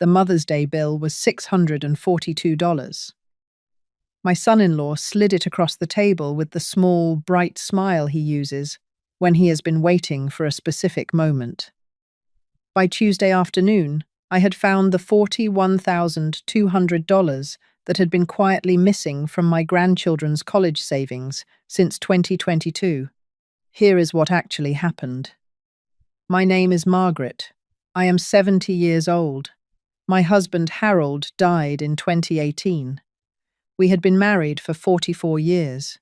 The Mother's Day bill was $642. My son-in-law slid it across the table with the small, bright smile he uses when he has been waiting for a specific moment. By Tuesday afternoon, I had found the $41,200 that had been quietly missing from my grandchildren's college savings since 2022. Here is what actually happened. My name is Margaret. I am 70 years old. My husband Harold died in 2018. We had been married for 44 years.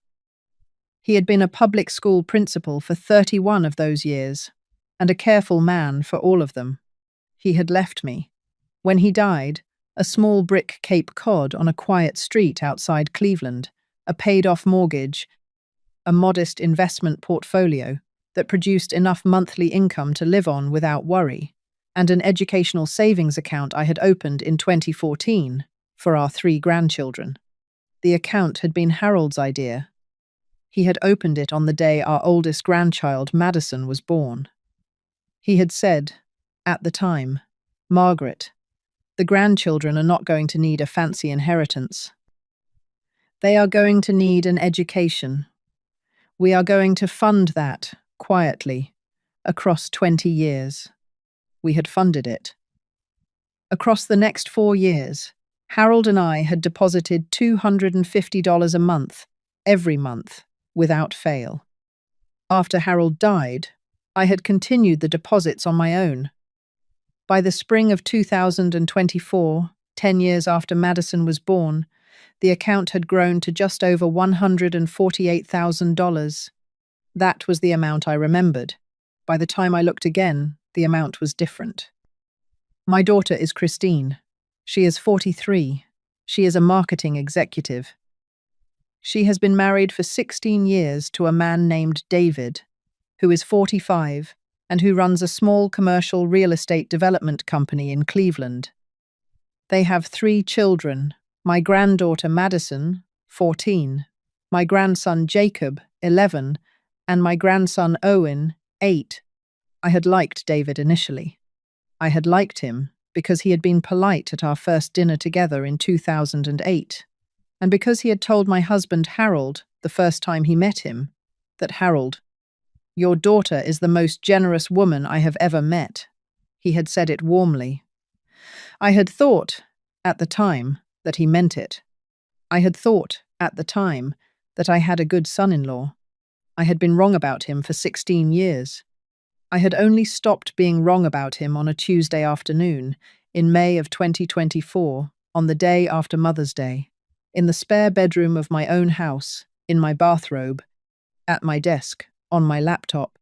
He had been a public school principal for 31 of those years, and a careful man for all of them. He had left me. When he died, a small brick Cape Cod on a quiet street outside Cleveland, a paid-off mortgage, a modest investment portfolio that produced enough monthly income to live on without worry, and an educational savings account I had opened in 2014 for our 3 grandchildren. The account had been Harold's idea. He had opened it on the day our oldest grandchild, Madison, was born. He had said, at the time, "Margaret, the grandchildren are not going to need a fancy inheritance. They are going to need an education. We are going to fund that, quietly, across 20 years." We had funded it. Across the next 4 years, Harold and I had deposited $250 a month, every month, without fail. After Harold died, I had continued the deposits on my own. By the spring of 2024, 10 years after Madison was born, the account had grown to just over $148,000. That was the amount I remembered. By the time I looked again, the amount was different. My daughter is Christine. She is 43. She is a marketing executive. She has been married for 16 years to a man named David, who is 45 and who runs a small commercial real estate development company in Cleveland. They have 3 children, my granddaughter Madison, 14, my grandson Jacob, 11, and my grandson Owen, 8. I had liked David initially. I had liked him because he had been polite at our first dinner together in 2008, and because he had told my husband Harold, the first time he met him, that Harold, "Your daughter is the most generous woman I have ever met." He had said it warmly. I had thought, at the time, that he meant it. I had thought, at the time, that I had a good son-in-law. I had been wrong about him for 16 years. I had only stopped being wrong about him on a Tuesday afternoon, in May of 2024, on the day after Mother's Day, in the spare bedroom of my own house, in my bathrobe, at my desk, on my laptop.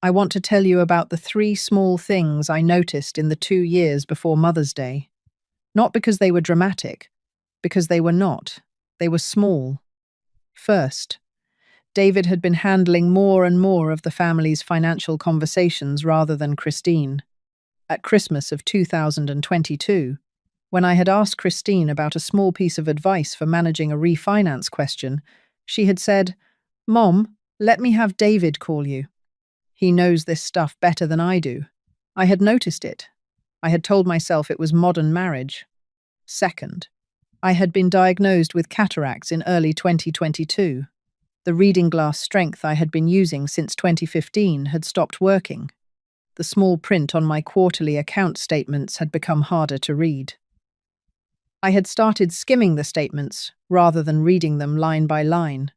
I want to tell you about the 3 small things I noticed in the 2 years before Mother's Day. Not because they were dramatic, because they were not. They were small. First, David had been handling more and more of the family's financial conversations rather than Christine. At Christmas of 2022, when I had asked Christine about a small piece of advice for managing a refinance question, she had said, "Mom, let me have David call you. He knows this stuff better than I do." I had noticed it. I had told myself it was modern marriage. Second, I had been diagnosed with cataracts in early 2022. The reading glass strength I had been using since 2015 had stopped working. The small print on my quarterly account statements had become harder to read. I had started skimming the statements rather than reading them line by line.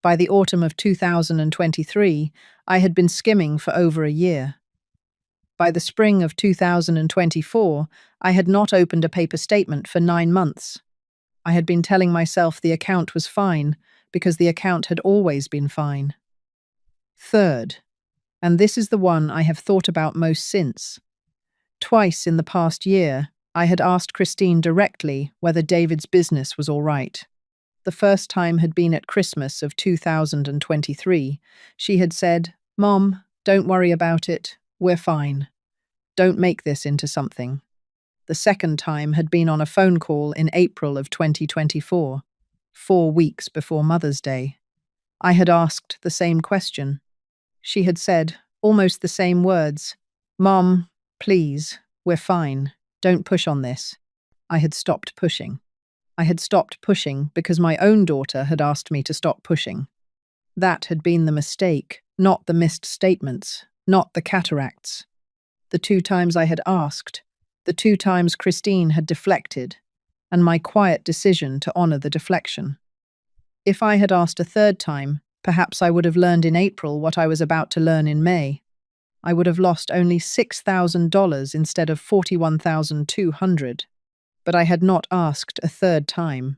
By the autumn of 2023, I had been skimming for over a year. By the spring of 2024, I had not opened a paper statement for 9 months. I had been telling myself the account was fine, because the account had always been fine. Third, and this is the one I have thought about most since. Twice in the past year, I had asked Christine directly whether David's business was all right. The first time had been at Christmas of 2023. She had said, "Mom, don't worry about it. We're fine. Don't make this into something." The second time had been on a phone call in April of 2024, 4 weeks before Mother's Day. I had asked the same question. She had said, almost the same words, "Mom, please, we're fine. Don't push on this. I had stopped pushing. I had stopped pushing because my own daughter had asked me to stop pushing. That had been the mistake, not the missed statements, not the cataracts. The 2 times I had asked, the 2 times Christine had deflected, and my quiet decision to honor the deflection. If I had asked a 3rd time, perhaps I would have learned in April what I was about to learn in May. I would have lost only $6,000 instead of $41,200. But I had not asked a 3rd time.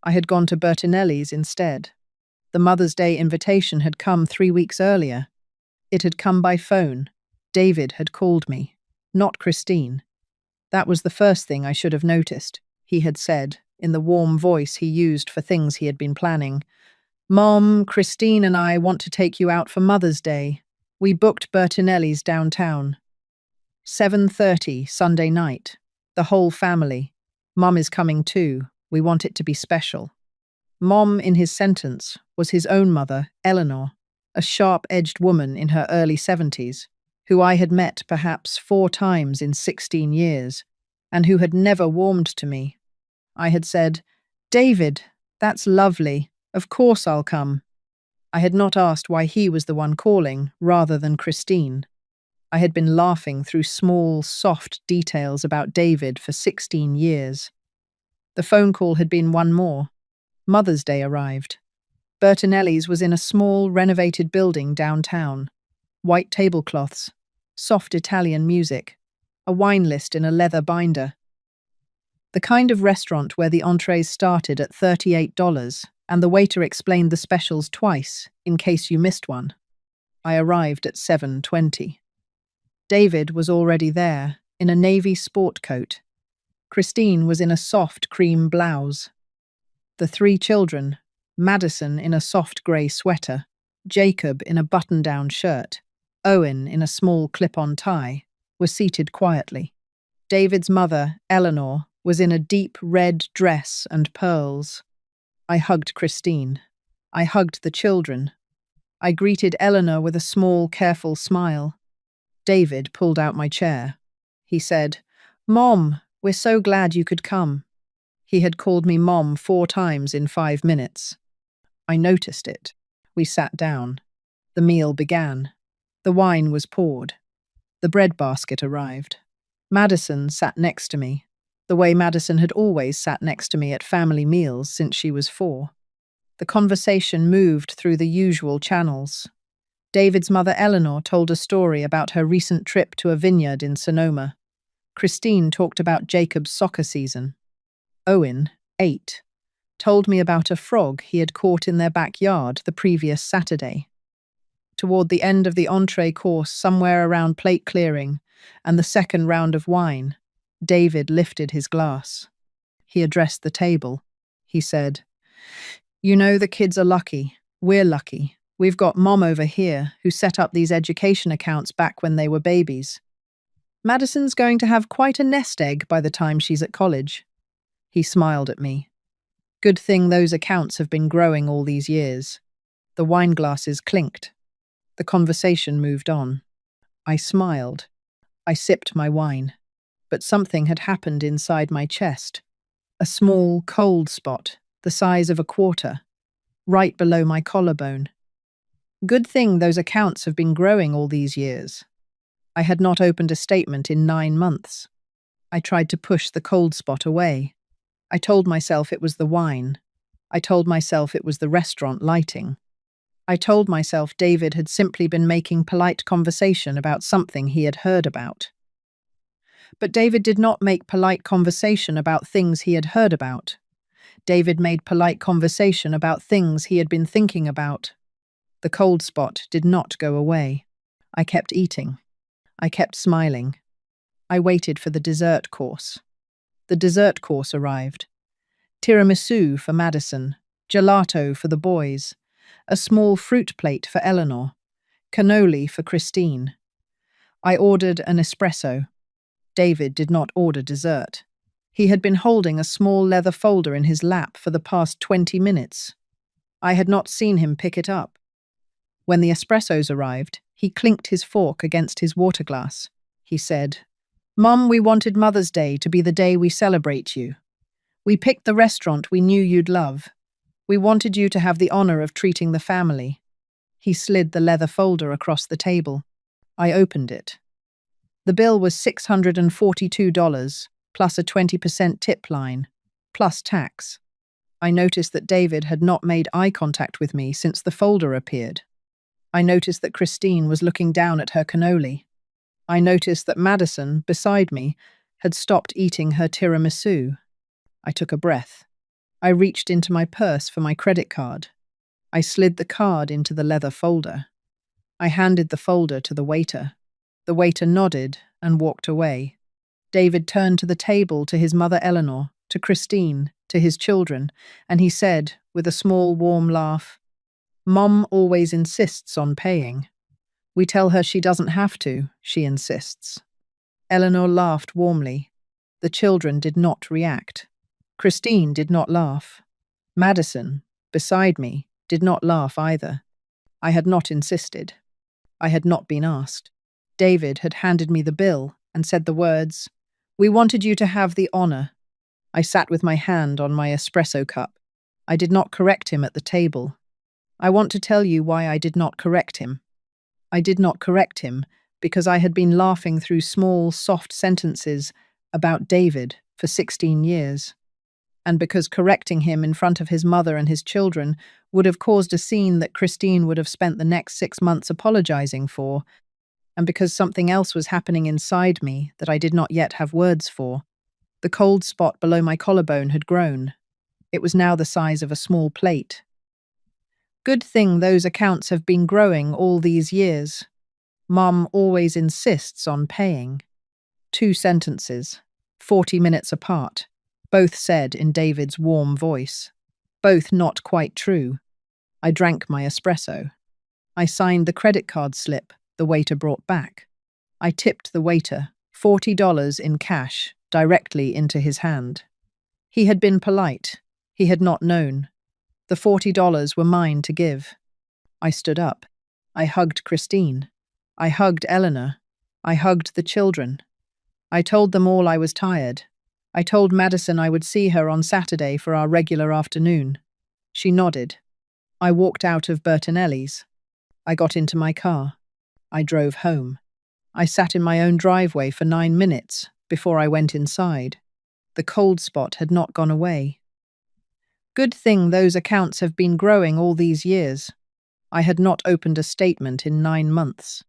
I had gone to Bertinelli's instead. The Mother's Day invitation had come 3 weeks earlier. It had come by phone. David had called me, not Christine. That was the first thing I should have noticed, he had said, in the warm voice he used for things he had been planning. Mom, Christine and I want to take you out for Mother's Day. We booked Bertinelli's downtown. 7:30 Sunday night. The whole family. Mom is coming too. We want it to be special. Mom, in his sentence, was his own mother, Eleanor, a sharp-edged woman in her early 70s, who I had met perhaps 4 times in 16 years, and who had never warmed to me. I had said, David, that's lovely. Of course I'll come. I had not asked why he was the one calling, rather than Christine. I had been laughing through small, soft details about David for 16 years. The phone call had been one more. Mother's Day arrived. Bertinelli's was in a small, renovated building downtown. White tablecloths, soft Italian music, a wine list in a leather binder. The kind of restaurant where the entrees started at $38, and the waiter explained the specials twice, in case you missed one. I arrived at 7:20. David was already there, in a navy sport coat. Christine was in a soft cream blouse. The 3 children, Madison in a soft grey sweater, Jacob in a button-down shirt, Owen in a small clip-on tie, were seated quietly. David's mother, Eleanor, was in a deep red dress and pearls. I hugged Christine. I hugged the children. I greeted Eleanor with a small, careful smile. David pulled out my chair. He said, Mom, we're so glad you could come. He had called me Mom 4 times in 5 minutes. I noticed it. We sat down. The meal began. The wine was poured. The bread basket arrived. Madison sat next to me, the way Madison had always sat next to me at family meals since she was 4. The conversation moved through the usual channels. David's mother Eleanor told a story about her recent trip to a vineyard in Sonoma. Christine talked about Jacob's soccer season. Owen, 8, told me about a frog he had caught in their backyard the previous Saturday. Toward the end of the entree course, somewhere around plate clearing and the 2nd round of wine, David lifted his glass. He addressed the table. He said, You know, the kids are lucky. We're lucky. We've got Mom over here, who set up these education accounts back when they were babies. Madison's going to have quite a nest egg by the time she's at college. He smiled at me. Good thing those accounts have been growing all these years. The wine glasses clinked. The conversation moved on. I smiled. I sipped my wine. But something had happened inside my chest. A small, cold spot, the size of a quarter, right below my collarbone. Good thing those accounts have been growing all these years. I had not opened a statement in 9 months. I tried to push the cold spot away. I told myself it was the wine. I told myself it was the restaurant lighting. I told myself David had simply been making polite conversation about something he had heard about. But David did not make polite conversation about things he had heard about. David made polite conversation about things he had been thinking about. The cold spot did not go away. I kept eating. I kept smiling. I waited for the dessert course. The dessert course arrived. Tiramisu for Madison, gelato for the boys, a small fruit plate for Eleanor, cannoli for Christine. I ordered an espresso. David did not order dessert. He had been holding a small leather folder in his lap for the past 20 minutes. I had not seen him pick it up. When the espressos arrived, he clinked his fork against his water glass. He said, Mom, we wanted Mother's Day to be the day we celebrate you. We picked the restaurant we knew you'd love. We wanted you to have the honor of treating the family. He slid the leather folder across the table. I opened it. The bill was $642, plus a 20% tip line, plus tax. I noticed that David had not made eye contact with me since the folder appeared. I noticed that Christine was looking down at her cannoli. I noticed that Madison, beside me, had stopped eating her tiramisu. I took a breath. I reached into my purse for my credit card. I slid the card into the leather folder. I handed the folder to the waiter. The waiter nodded and walked away. David turned to the table to his mother Eleanor, to Christine, to his children, and he said, with a small, warm laugh, "Mom always insists on paying. We tell her she doesn't have to, she insists." Eleanor laughed warmly. The children did not react. Christine did not laugh. Madison, beside me, did not laugh either. I had not insisted. I had not been asked. David had handed me the bill and said the words, "We wanted you to have the honor." I sat with my hand on my espresso cup. I did not correct him at the table. I want to tell you why I did not correct him. I did not correct him because I had been laughing through small, soft sentences about David for 16 years. And because correcting him in front of his mother and his children would have caused a scene that Christine would have spent the next 6 months apologizing for, and because something else was happening inside me that I did not yet have words for. The cold spot below my collarbone had grown. It was now the size of a small plate. Good thing those accounts have been growing all these years. Mom always insists on paying. 2 sentences, 40 minutes apart, both said in David's warm voice. Both not quite true. I drank my espresso. I signed the credit card slip the waiter brought back. I tipped the waiter $40 in cash directly into his hand. He had been polite. He had not known. The $40 were mine to give. I stood up. I hugged Christine. I hugged Eleanor. I hugged the children. I told them all I was tired. I told Madison I would see her on Saturday for our regular afternoon. She nodded. I walked out of Bertinelli's. I got into my car. I drove home. I sat in my own driveway for 9 minutes before I went inside. The cold spot had not gone away. Good thing those accounts have been growing all these years. I had not opened a statement in 9 months.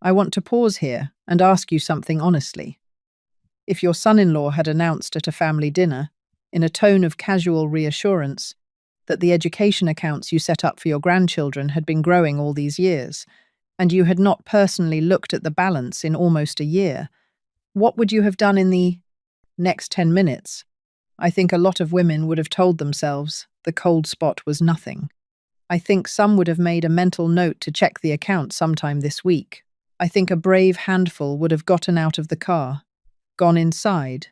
I want to pause here and ask you something honestly. If your son-in-law had announced at a family dinner, in a tone of casual reassurance, that the education accounts you set up for your grandchildren had been growing all these years, and you had not personally looked at the balance in almost a year, what would you have done in the next 10 minutes? I think a lot of women would have told themselves the cold spot was nothing. I think some would have made a mental note to check the account sometime this week. I think a brave handful would have gotten out of the car, gone inside,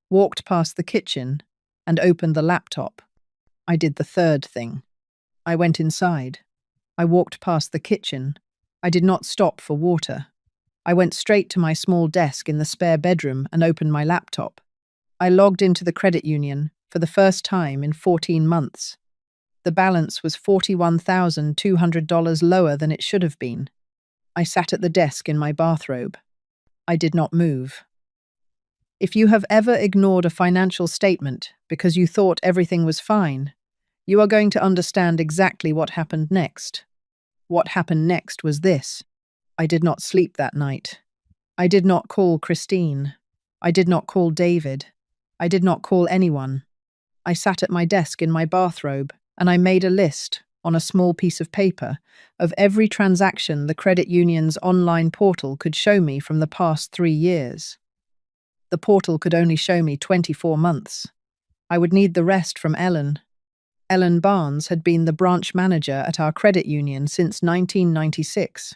walked past the kitchen, and opened the laptop. I did the third thing. I went inside. I walked past the kitchen. I did not stop for water. I went straight to my small desk in the spare bedroom and opened my laptop. I logged into the credit union for the first time in 14 months. The balance was $41,200 lower than it should have been. I sat at the desk in my bathrobe. I did not move. If you have ever ignored a financial statement because you thought everything was fine, you are going to understand exactly what happened next. What happened next was this. I did not sleep that night. I did not call Christine. I did not call David. I did not call anyone. I sat at my desk in my bathrobe and I made a list on a small piece of paper of every transaction the credit union's online portal could show me from the past 3 years. The portal could only show me 24 months. I would need the rest from Ellen. Ellen Barnes had been the branch manager at our credit union since 1996.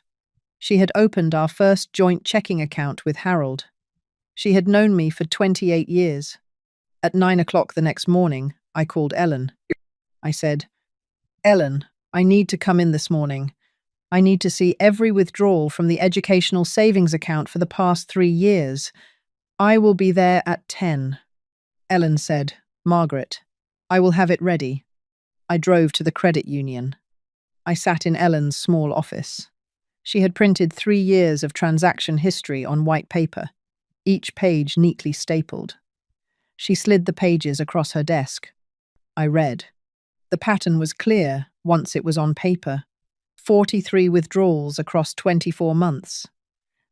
She had opened our first joint checking account with Harold. She had known me for 28 years. At 9 o'clock the next morning, I called Ellen. I said, "Ellen, I need to come in this morning. I need to see every withdrawal from the educational savings account for the past 3 years. I will be there at 10. Ellen said, Margaret, I will have it ready. I drove to the credit union. I sat in Ellen's small office. She had printed 3 years of transaction history on white paper, each page neatly stapled. She slid the pages across her desk. I read. The pattern was clear once it was on paper. 43 withdrawals across 24 months.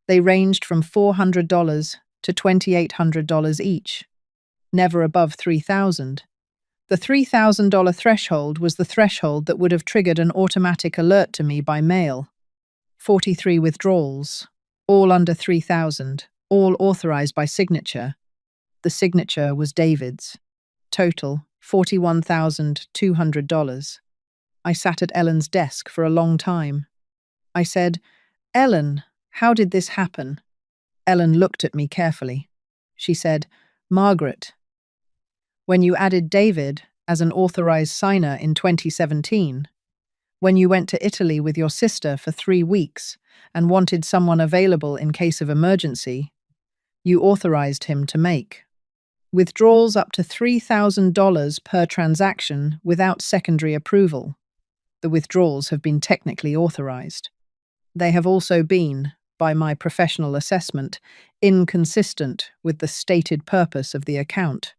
They ranged from $400 to $2,800 each, never above $3,000. The $3,000 threshold was the threshold that would have triggered an automatic alert to me by mail. 43 withdrawals, all under $3,000, all authorized by signature. The signature was David's. Total, $41,200. I sat at Ellen's desk for a long time. I said, Ellen, how did this happen? Ellen looked at me carefully. She said, Margaret, when you added David as an authorized signer in 2017, when you went to Italy with your sister for 3 weeks and wanted someone available in case of emergency, you authorized him to make withdrawals up to $3,000 per transaction without secondary approval. The withdrawals have been technically authorized. They have also been, by my professional assessment, inconsistent with the stated purpose of the account.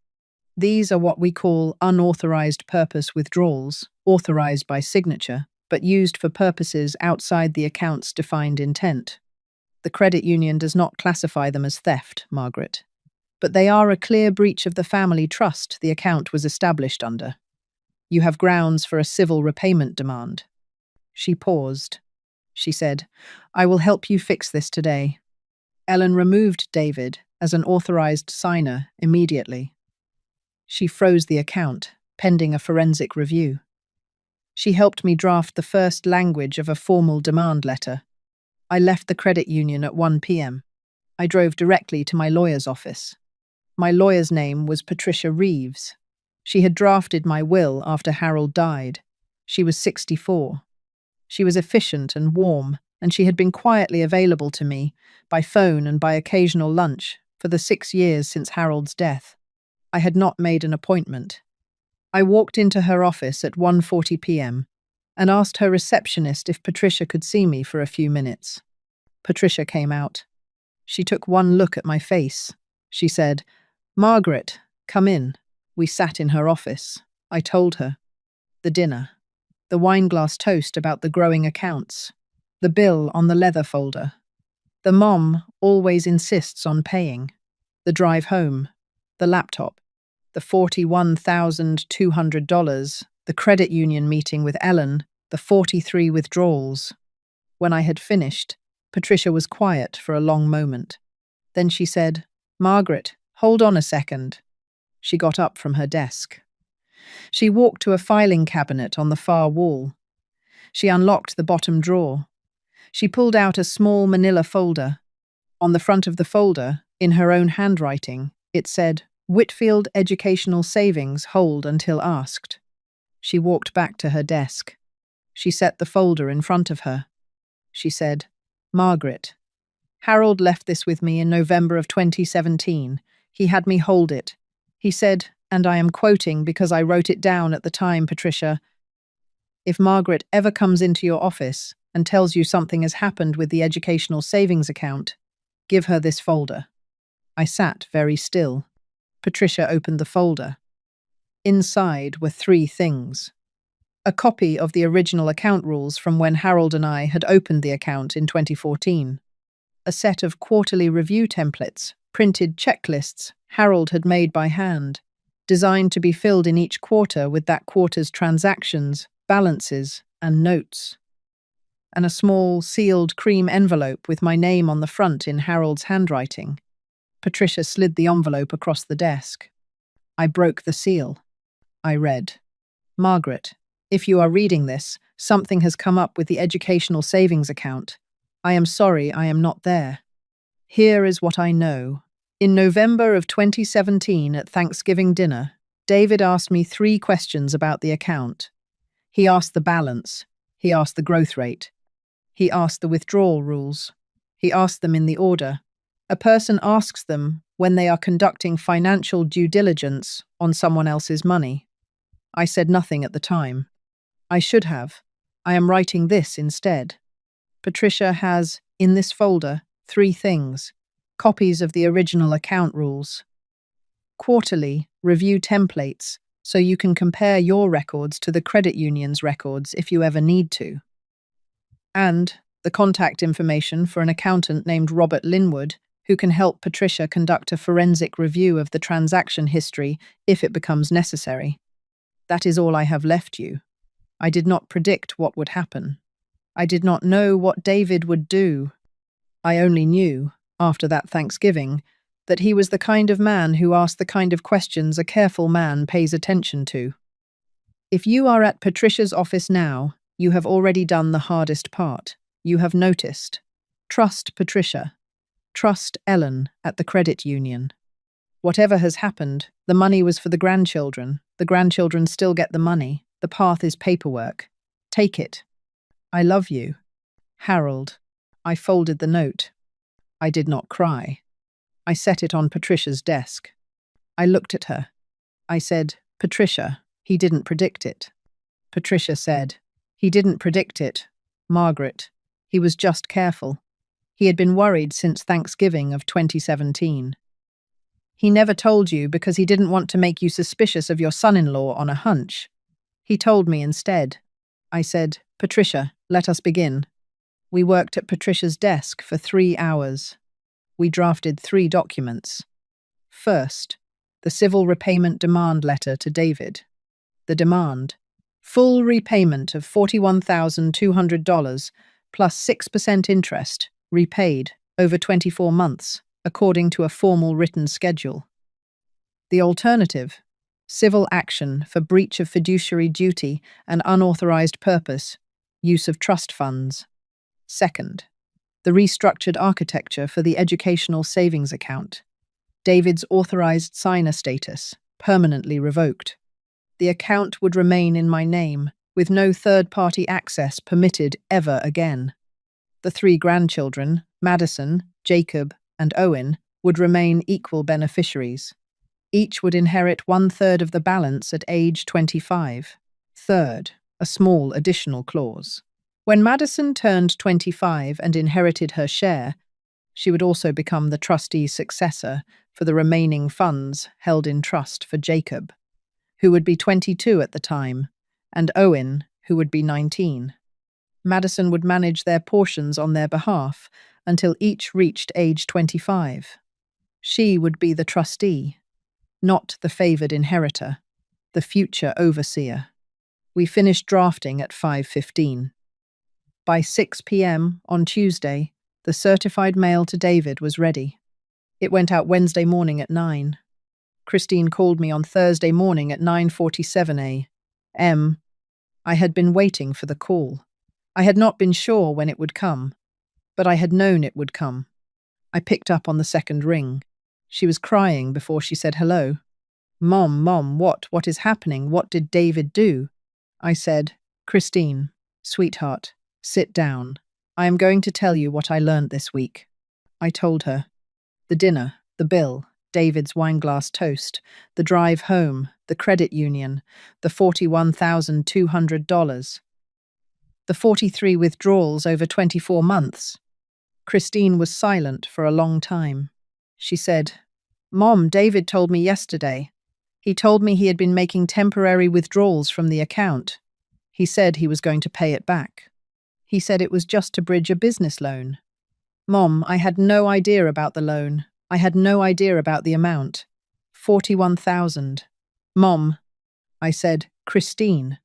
These are what we call unauthorized purpose withdrawals, authorized by signature, but used for purposes outside the account's defined intent. The credit union does not classify them as theft, Margaret, but they are a clear breach of the family trust the account was established under. You have grounds for a civil repayment demand. She paused. She said, I will help you fix this today. Ellen removed David as an authorized signer immediately. She froze the account, pending a forensic review. She helped me draft the first language of a formal demand letter. I left the credit union at 1 p.m. I drove directly to my lawyer's office. My lawyer's name was Patricia Reeves. She had drafted my will after Harold died. She was 64. She was efficient and warm, and she had been quietly available to me, by phone and by occasional lunch, for the 6 years since Harold's death. I had not made an appointment. I walked into her office at 1:40 p.m. and asked her receptionist if Patricia could see me for a few minutes. Patricia came out. She took one look at my face. She said, Margaret, come in. We sat in her office. I told her. The dinner. The wineglass toast about the growing accounts. The bill on the leather folder. The mom always insists on paying. The drive home. The laptop. The $41,200. The credit union meeting with Ellen. The 43 withdrawals. When I had finished, Patricia was quiet for a long moment. Then she said, Margaret, hold on a second. She got up from her desk. She walked to a filing cabinet on the far wall. She unlocked the bottom drawer. She pulled out a small manila folder. On the front of the folder, in her own handwriting, it said, Whitfield Educational Savings hold until asked. She walked back to her desk. She set the folder in front of her. She said, Margaret, Harold left this with me in November of 2017. He had me hold it. He said, and I am quoting because I wrote it down at the time, Patricia, if Margaret ever comes into your office and tells you something has happened with the educational savings account, give her this folder. I sat very still. Patricia opened the folder. Inside were 3 things. A copy of the original account rules from when Harold and I had opened the account in 2014. A set of quarterly review templates, printed checklists Harold had made by hand, designed to be filled in each quarter with that quarter's transactions, balances, and notes. And a small, sealed cream envelope with my name on the front in Harold's handwriting. Patricia slid the envelope across the desk. I broke the seal. I read, Margaret, if you are reading this, something has come up with the educational savings account. I am sorry I am not there. Here is what I know. In November of 2017 at Thanksgiving dinner, David asked me 3 questions about the account. He asked the balance. He asked the growth rate. He asked the withdrawal rules. He asked them in the order. A person asks them when they are conducting financial due diligence on someone else's money. I said nothing at the time. I should have. I am writing this instead. Patricia has, in this folder, 3 things: copies of the original account rules, quarterly review templates so you can compare your records to the credit union's records if you ever need to, and the contact information for an accountant named Robert Linwood who can help Patricia conduct a forensic review of the transaction history if it becomes necessary. That is all I have left you. I did not predict what would happen. I did not know what David would do. I only knew, after that Thanksgiving, that he was the kind of man who asked the kind of questions a careful man pays attention to. If you are at Patricia's office now, you have already done the hardest part. You have noticed. Trust Patricia. Trust Ellen at the credit union. Whatever has happened, the money was for the grandchildren. The grandchildren still get the money. The path is paperwork. Take it. I love you. Harold. I folded the note. I did not cry. I set it on Patricia's desk. I looked at her. I said, Patricia, he didn't predict it. Patricia said, he didn't predict it, Margaret. He was just careful. He had been worried since Thanksgiving of 2017. He never told you because he didn't want to make you suspicious of your son-in-law on a hunch. He told me instead. I said, Patricia, let us begin. We worked at Patricia's desk for 3 hours. We drafted 3 documents. First, the civil repayment demand letter to David. The demand: full repayment of $41,200 plus 6% interest, repaid over 24 months, according to a formal written schedule. The alternative: civil action for breach of fiduciary duty and unauthorized purpose, use of trust funds. Second, the restructured architecture for the educational savings account. David's authorized signer status, permanently revoked. The account would remain in my name, with no third-party access permitted ever again. The 3 grandchildren, Madison, Jacob, and Owen, would remain equal beneficiaries. Each would inherit 1/3 of the balance at age 25. Third, a small additional clause. When Madison turned 25 and inherited her share, she would also become the trustee's successor for the remaining funds held in trust for Jacob, who would be 22 at the time, and Owen, who would be 19. Madison would manage their portions on their behalf until each reached age 25. She would be the trustee, not the favored inheritor, the future overseer. We finished drafting at 5:15. By 6 p.m. on Tuesday, the certified mail to David was ready. It went out Wednesday morning at 9. Christine called me on Thursday morning at 9:47 a.m. I had been waiting for the call. I had not been sure when it would come, but I had known it would come. I picked up on the second ring. She was crying before she said hello. Mom, what is happening? What did David do? I said, Christine, sweetheart, sit down. I am going to tell you what I learned this week. I told her. The dinner, the bill, David's wineglass toast, the drive home, the credit union, the $41,200. The 43 withdrawals over 24 months. Christine was silent for a long time. She said, Mom, David told me yesterday. He told me he had been making temporary withdrawals from the account. He said he was going to pay it back. He said it was just to bridge a business loan. Mom, I had no idea about the loan. I had no idea about the amount. 41,000. Mom, I said, Christine,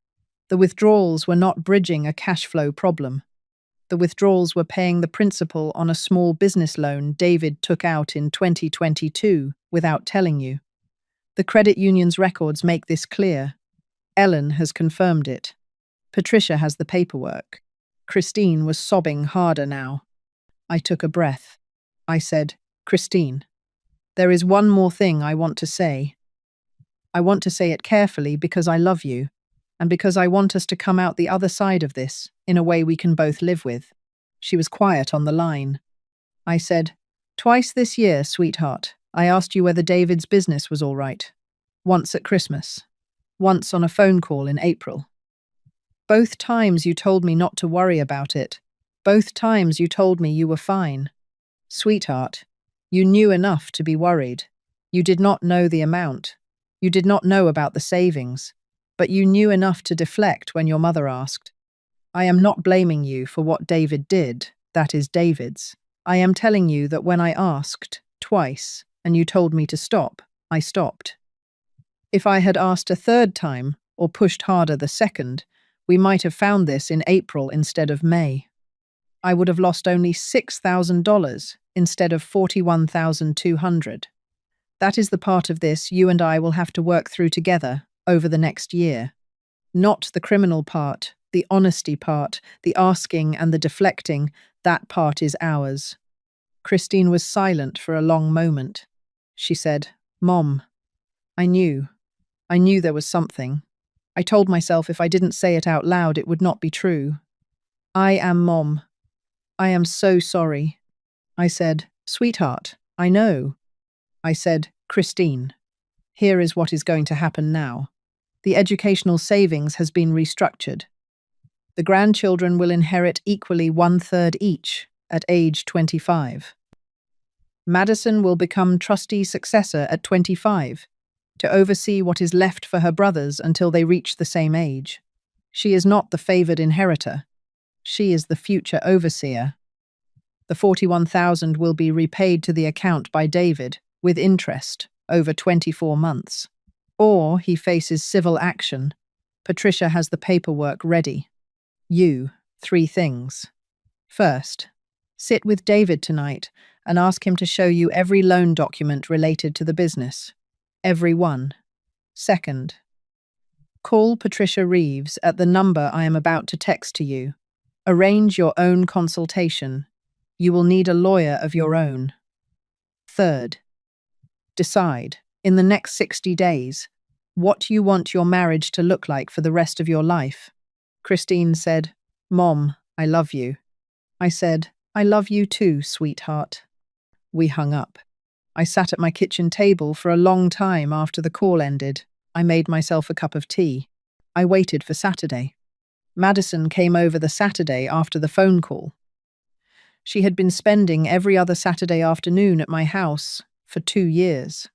the withdrawals were not bridging a cash flow problem. The withdrawals were paying the principal on a small business loan David took out in 2022 without telling you. The credit union's records make this clear. Ellen has confirmed it. Patricia has the paperwork. Christine was sobbing harder now. I took a breath. I said, Christine, there is one more thing I want to say. I want to say it carefully because I love you, and because I want us to come out the other side of this in a way we can both live with. She was quiet on the line. I said, Twice this year, sweetheart, I asked you whether David's business was all right. Once at Christmas. Once on a phone call in April. Both times you told me not to worry about it. Both times you told me you were fine. Sweetheart, you knew enough to be worried. You did not know the amount. You did not know about the savings. But you knew enough to deflect when your mother asked. I am not blaming you for what David did. That is David's. I am telling you that when I asked, twice, and you told me to stop, I stopped. If I had asked a third time, or pushed harder the second, we might have found this in April instead of May. I would have lost only $6,000 instead of $41,200. That is the part of this you and I will have to work through together over the next year. Not the criminal part, the honesty part, the asking and the deflecting, that part is ours. Christine was silent for a long moment. She said, Mom, I knew there was something. I told myself if I didn't say it out loud, it would not be true. I am Mom. I am so sorry. I said, Sweetheart, I know. I said, Christine, here is what is going to happen now. The educational savings has been restructured. The grandchildren will inherit equally 1/3 each at age 25. Madison will become trustee successor at 25. To oversee what is left for her brothers until they reach the same age. She is not the favored inheritor. She is the future overseer. The $41,000 will be repaid to the account by David, with interest, over 24 months. Or he faces civil action. Patricia has the paperwork ready. 3 things. First, sit with David tonight and ask him to show you every loan document related to the business. Every one. Second, call Patricia Reeves at the number I am about to text to you. Arrange your own consultation. You will need a lawyer of your own. Third, decide, in the next 60 days, what you want your marriage to look like for the rest of your life. Christine said, Mom, I love you. I said, I love you too, sweetheart. We hung up. I sat at my kitchen table for a long time after the call ended. I made myself a cup of tea. I waited for Saturday. Madison came over the Saturday after the phone call. She had been spending every other Saturday afternoon at my house for 2 years.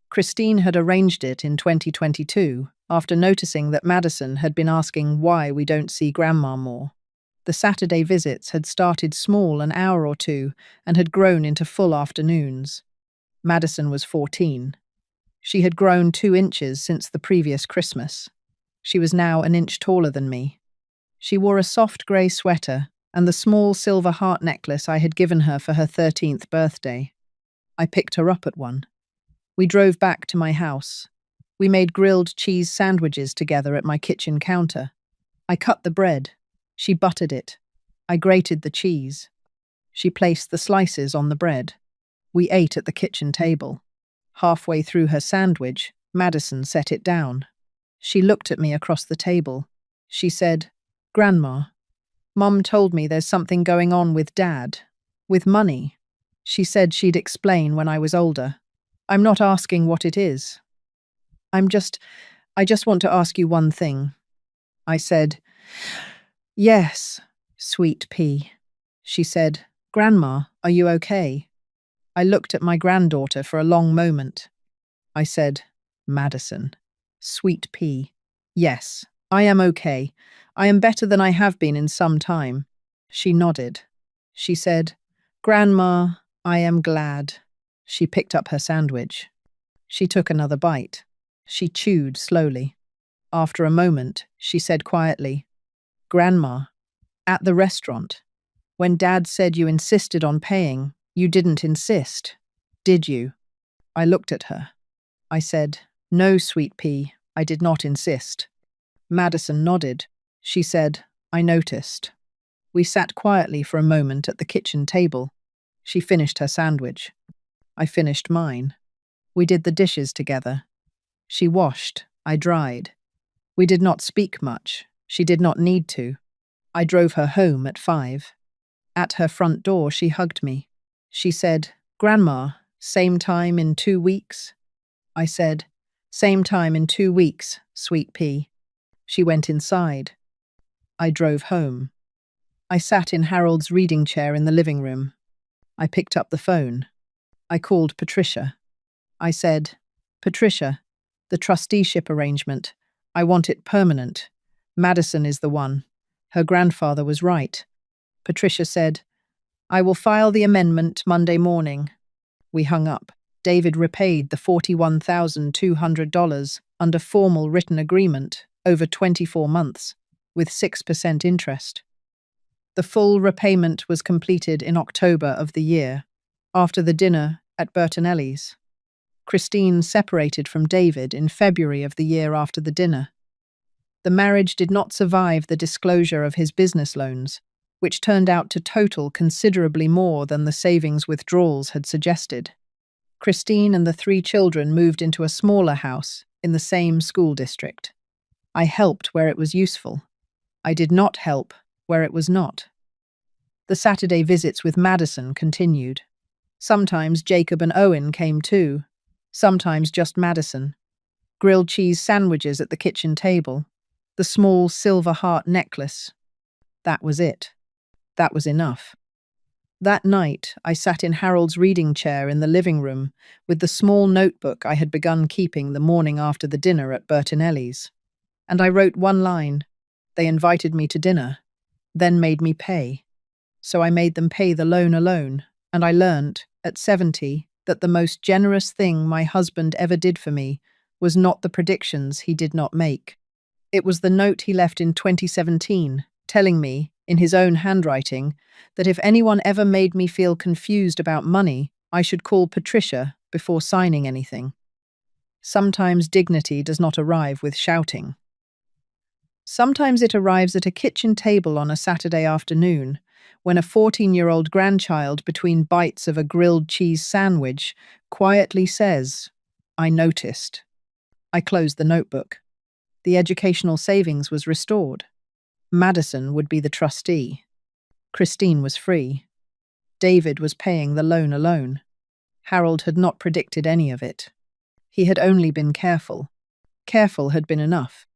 Christine had arranged it in 2022 after noticing that Madison had been asking why we don't see Grandma more. The Saturday visits had started small, an hour or two, and had grown into full afternoons. Madison was 14. She had grown 2 inches since the previous Christmas. She was now an inch taller than me. She wore a soft grey sweater and the small silver heart necklace I had given her for her 13th birthday. I picked her up at one. We drove back to my house. We made grilled cheese sandwiches together at my kitchen counter. I cut the bread. She buttered it. I grated the cheese. She placed the slices on the bread. We ate at the kitchen table. Halfway through her sandwich, Madison set it down. She looked at me across the table. She said, Grandma, Mum told me there's something going on with Dad. With money. She said she'd explain when I was older. I'm not asking what it is. I just want to ask you one thing. I said, Yes, sweet pea. She said, Grandma, are you okay? I looked at my granddaughter for a long moment. I said, Madison, sweet pea. Yes, I am okay. I am better than I have been in some time. She nodded. She said, Grandma, I am glad. She picked up her sandwich. She took another bite. She chewed slowly. After a moment, she said quietly, Grandma, at the restaurant, when Dad said you insisted on paying, you didn't insist, did you? I looked at her. I said, No, sweet pea, I did not insist. Madison nodded. She said, I noticed. We sat quietly for a moment at the kitchen table. She finished her sandwich. I finished mine. We did the dishes together. She washed, I dried. We did not speak much. She did not need to. I drove her home at 5. At her front door, she hugged me. She said, Grandma, Same time in 2 weeks? I said. Same time in 2 weeks, sweet pea. She went inside. I drove home. I sat in Harold's reading chair in the living room. I picked up the phone. I called Patricia. I said, Patricia, the trusteeship arrangement. I want it permanent. Madison is the one. Her grandfather was right. Patricia said, I will file the amendment Monday morning. We hung up. David repaid the $41,200 under formal written agreement over 24 months, with 6% interest. The full repayment was completed in October of the year, after the dinner at Bertinelli's. Christine separated from David in February of the year after the dinner. The marriage did not survive the disclosure of his business loans, which turned out to total considerably more than the savings withdrawals had suggested. Christine and the 3 children moved into a smaller house in the same school district. I helped where it was useful. I did not help where it was not. The Saturday visits with Madison continued. Sometimes Jacob and Owen came too, sometimes just Madison. Grilled cheese sandwiches at the kitchen table, the small silver heart necklace. That was it. That was enough. That night, I sat in Harold's reading chair in the living room with the small notebook I had begun keeping the morning after the dinner at Bertinelli's. And I wrote one line. They invited me to dinner, then made me pay. So I made them pay the loan alone, and I learnt, at 70, that the most generous thing my husband ever did for me was not the predictions he did not make. It was the note he left in 2017, telling me, in his own handwriting, that if anyone ever made me feel confused about money, I should call Patricia before signing anything. Sometimes dignity does not arrive with shouting. Sometimes it arrives at a kitchen table on a Saturday afternoon, when a 14-year-old grandchild between bites of a grilled cheese sandwich quietly says, I noticed. I closed the notebook. The educational savings was restored. Madison would be the trustee. Christine was free. David was paying the loan alone. Harold had not predicted any of it. He had only been careful. Careful had been enough.